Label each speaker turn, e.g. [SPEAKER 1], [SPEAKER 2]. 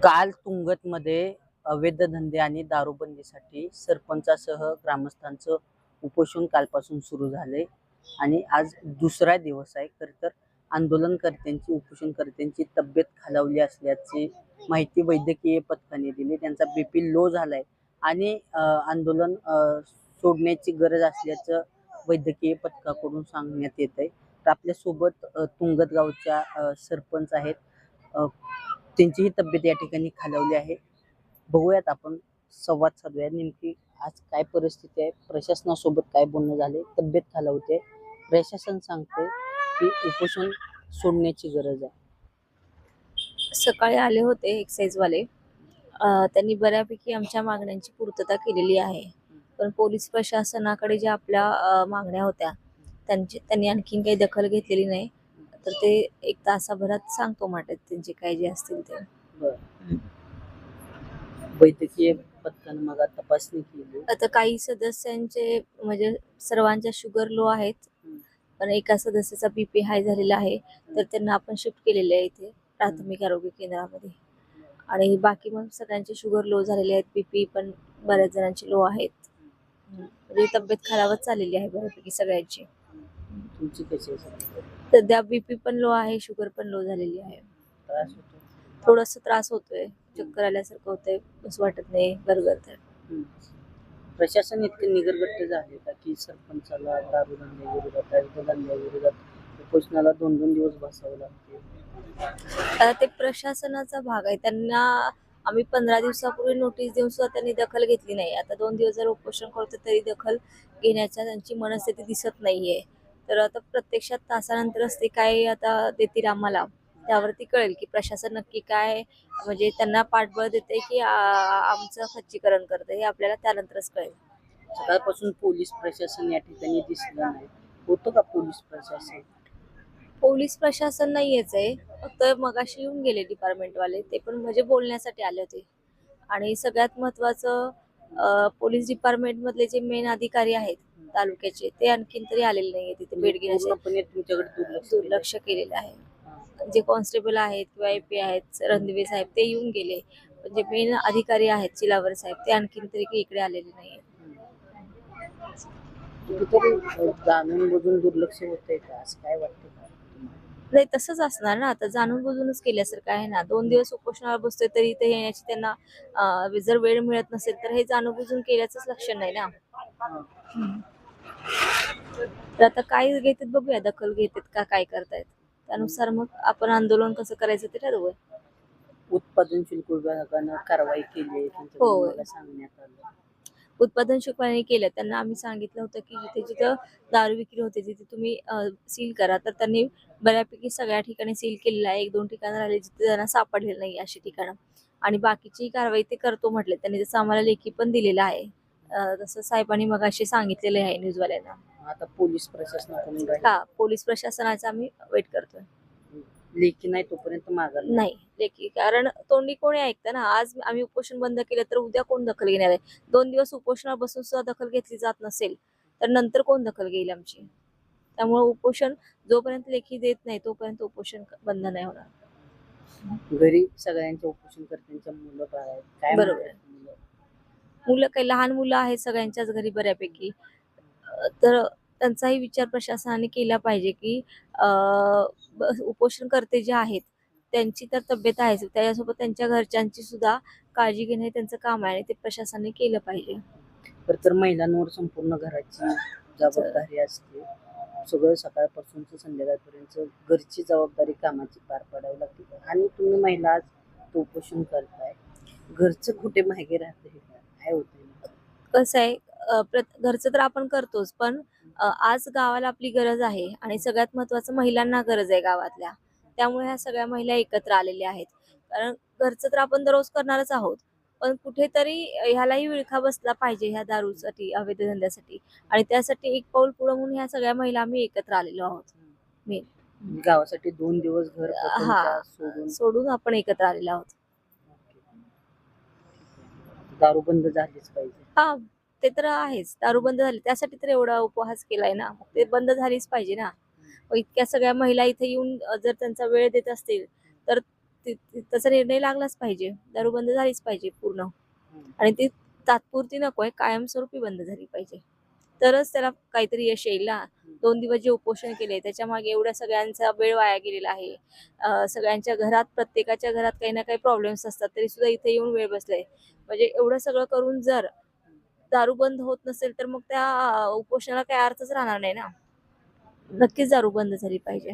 [SPEAKER 1] काल तुंगतमध्ये अवैध धंदे आणि दारूबंदीसाठी सरपंचासह ग्रामस्थांचं उपोषण कालपासून सुरू झाले आणि आज दुसरा दिवस आहे. खरं तर आंदोलनकर्त्यांची उपोषणकर्त्यांची तब्येत खालावली असल्याची माहिती वैद्यकीय पथकाने दिली. त्यांचा बीपी लो झालाय आणि आंदोलन सोडण्याची गरज असल्याचं वैद्यकीय पथकाकडून सांगण्यात येत आहे. तर आपल्यासोबत तुंगत गावच्या सरपंच आहेत. त्यांचीही तब्येत या ठिकाणी खालावली आहे. बघूयात आपण संवाद साधूया नेमकी आज काय परिस्थिती आहे, प्रशासनासोबत काय बोलणं झाले, तब्येत खालावते, प्रशासन सांगते की उपोषण सोडण्याची गरज आहे.
[SPEAKER 2] सकाळी आले होते एक्साइज वाले. त्यांनी बऱ्यापैकी आमच्या मागण्यांची पूर्तता केलेली आहे. पण पोलीस प्रशासनाकडे ज्या आपल्या मागण्या होत्या त्यांनी आणखीन काही दखल घेतलेली नाही. तर ते एक तासाभरात सांगतो म्हणतात त्यांचे काय जे असतील ते.
[SPEAKER 1] बरं. वैद्यकीय पथकानं मग तपासणी केली.
[SPEAKER 2] आता काही सदस्यांचे म्हणजे सर्वांच्या शुगर लो आहेत, पण एका सदस्याचा बीपी हाय झालेला आहे. तर त्यांना आपण शिफ्ट केलेले आहे इथे प्राथमिक आरोग्य केंद्रामध्ये. आणि बाकी मग सगळ्यांचे शुगर लो झालेले आहेत, बीपी पण बऱ्याच जणांची लो आहेत. म्हणजे तब्येत खालावत चाललेली आहे बऱ्यापैकी सगळ्यांची.
[SPEAKER 1] तुमची कशी आहे?
[SPEAKER 2] सध्या बीपी पण लो आहे, शुगर पण लो झालेली आहे.
[SPEAKER 1] त्रास होतो?
[SPEAKER 2] थोडासा त्रास होतोय, चक्कर आल्यासारखं होतंय, बसं वाटत नाही, गरगरतंय.
[SPEAKER 1] प्रशासन इतके निगरगट्ट झाले का की सरपंचाला दारू धंद्याविरोधात अवैध धंद्याविरोधात उपोषणाला 2-2 दिवस बसावं लागते.
[SPEAKER 2] आता ते प्रशासनाचा भाग आहे. त्यांना आम्ही 15 दिवसापूर्वी नोटीस देऊन सुद्धा त्यांनी दखल घेतली नाही. आता 2 दिवस जर उपोषण करतो तरी दखल घेण्याच्या त्यांची मनस्थिती दिसत नाहीये. तर आता प्रत्यक्षात तासानंतरच ते काय आता देतील आम्हाला, त्यावरती कळेल की प्रशासन नक्की काय म्हणजे त्यांना पाठबळ देते की आमचं खच्चीकरण करतं, हे आपल्याला त्यानंतरच कळेल.
[SPEAKER 1] सकाळपासून पोलीस प्रशासन या ठिकाणी दिसलं नाही. होतं का पोलीस प्रशासन?
[SPEAKER 2] पोलीस प्रशासन नाहीयेच आहे, फक्त मगाशी येऊन गेले डिपार्टमेंटवाले. ते पण म्हणजे बोलण्यासाठी आले होते. आणि सगळ्यात महत्वाचं पोलीस डिपार्टमेंट मधले जे मेन अधिकारी आहेत तालुक्याचे, ते आणखीन तरी आलेले नाहीये तिथे भेट घेण्यासाठी.
[SPEAKER 1] पूर्णपणे तुमच्याकडे
[SPEAKER 2] दुर्लक्ष केलेलं आहे. जे कॉन्स्टेबल आहेत किंवा एपी आहेत, रणदिवे साहेब, ते येऊन गेले. पण जे मेन अधिकारी आहेत चिलावर साहेब, ते आणखीन तरी इकडे आलेले नाहीये.
[SPEAKER 1] जाणून बुजून दुर्लक्ष होतंय का, असं काय वाटतं का?
[SPEAKER 2] नाही, तसंच असणार ना. आता जाणून बुजूनच केल्यासारखं आहे ना. 2 दिवस उपोषणावर बसतोय तरी इथे येण्याची त्यांना जर वेळ मिळत नसेल तर हे जाणून बुजून केल्याचंच लक्षण नाही ना. तर आता काय घेतात बघूया, दखल घेतात का काय करतायत, त्यानुसार मग आपण आंदोलन कसं करायचं ते ठरवूया.
[SPEAKER 1] उत्पादन शुल्क विभागानं कारवाई केली,
[SPEAKER 2] होय.
[SPEAKER 1] मला सांगण्यात आलं.
[SPEAKER 2] उत्पादन शुल्काने केलं. त्यांना आम्ही सांगितलं होतं की जिथे जिथं दारू विक्री होते तिथे तुम्ही सील करा. तर त्यांनी बऱ्यापैकी सगळ्या ठिकाणी सील केलेलं आहे. 1-2 ठिकाणं राहिले जिथे त्यांना सापडलेलं नाही अशी ठिकाणं. आणि बाकीची कारवाई ते करतो म्हटले. त्यांनी जसं आम्हाला लेखी पण दिलेलं आहे. तसं साहेबांनी मगाशी सांगितलेलं आहे न्यूजवाल्यांना.
[SPEAKER 1] आता पोलीस प्रशासनाकडून
[SPEAKER 2] पोलीस प्रशासनाचा आम्ही वेट करतोय.
[SPEAKER 1] लेखी नाही तोपर्यंत मागायला
[SPEAKER 2] नाही लेखी, कारण तोंडी कोणी ऐकतं ना. आज आम्ही उपोषण बंद केलं तर उद्या कोण दखल घेणार आहे? 2 दिवस उपोषणावर बसून सुद्धा दखल घेतली जात नसेल तर नंतर कोण दखल घेईल आमची? त्यामुळे उपोषण जोपर्यंत लेखी देत नाही तोपर्यंत उपोषण बंद नाही होणार.
[SPEAKER 1] घरी सगळ्यांच्या उपोषणकर्त्यांच्या मुलं बाळ आहेत, काय
[SPEAKER 2] बरोबर आहे. मुलं काही लहान मुलं आहेत सगळ्यांच्याच घरी बऱ्यापैकी. तर त्यांचाही विचार प्रशासनाने केला पाहिजे की उपोषणकर्ते जे आहेत त्यांची तर तब्येत आहेच, त्याच्यासोबत त्यांच्या घरच्यांची सुद्धा काळजी घेणे त्यांचं काम आहे आणि ते प्रशासनाने केलं पाहिजे.
[SPEAKER 1] तर महिलांवर संपूर्ण घराची जबाबदारी असते. सगळं सकाळपासून संध्याकाळपर्यंत घरची जबाबदारी कामाची पार पाडावी लागते आणि तुम्ही महिला आज उपोषण करताय. घरचं कुठे मागे राहते, काय होतंय?
[SPEAKER 2] कसं आहे, घरचं तर आपण करतोच, पण आज गावाला आपली गरज आहे आणि सगळ्यात महत्वाचं महिलांना गरज आहे गावातल्या. त्यामुळे ह्या सगळ्या महिला एकत्र आलेल्या आहेत. कारण घरचं तर आपण दररोज करणारच आहोत, पण कुठेतरी ह्यालाही विळखा बसला पाहिजे ह्या दारूसाठी, अवैध धंद्यासाठी. आणि त्यासाठी एक पाऊल पुढे म्हणून ह्या सगळ्या महिला आम्ही एकत्र आलेलो आहोत.
[SPEAKER 1] गावासाठी 2 दिवस घर
[SPEAKER 2] सोडून आपण एकत्र आलेलो आहोत.
[SPEAKER 1] दारू बंद झालीच पाहिजे.
[SPEAKER 2] ते तर आहेच. दारू बंद झाली त्यासाठी तर एवढा उपवास केलाय ना. ते बंद झालीच पाहिजे ना. इतक्या सगळ्या महिला इथे येऊन जर त्यांचा वेळ देत असतील तर त्याचा निर्णय लागलाच पाहिजे. दारू बंद झालीच पाहिजे पूर्ण आणि ती तात्पुरती नकोय, कायमस्वरूपी बंद झाली पाहिजे. तरच त्याला काहीतरी यश येईल ना. 2 दिवस जे उपोषण केले त्याच्यामागे एवढ्या सगळ्यांचा वेळ वाया गेलेला आहे. सगळ्यांच्या घरात प्रत्येकाच्या घरात काही ना काही प्रॉब्लेम्स असतात, तरी सुद्धा इथे येऊन वेळ बसलाय. म्हणजे एवढं सगळं करून जर दारू बंद होत नसेल तर मग त्या उपोषणाला काही अर्थच राहणार नाही ना. नक्कीच दारू बंद झाली पाहिजे.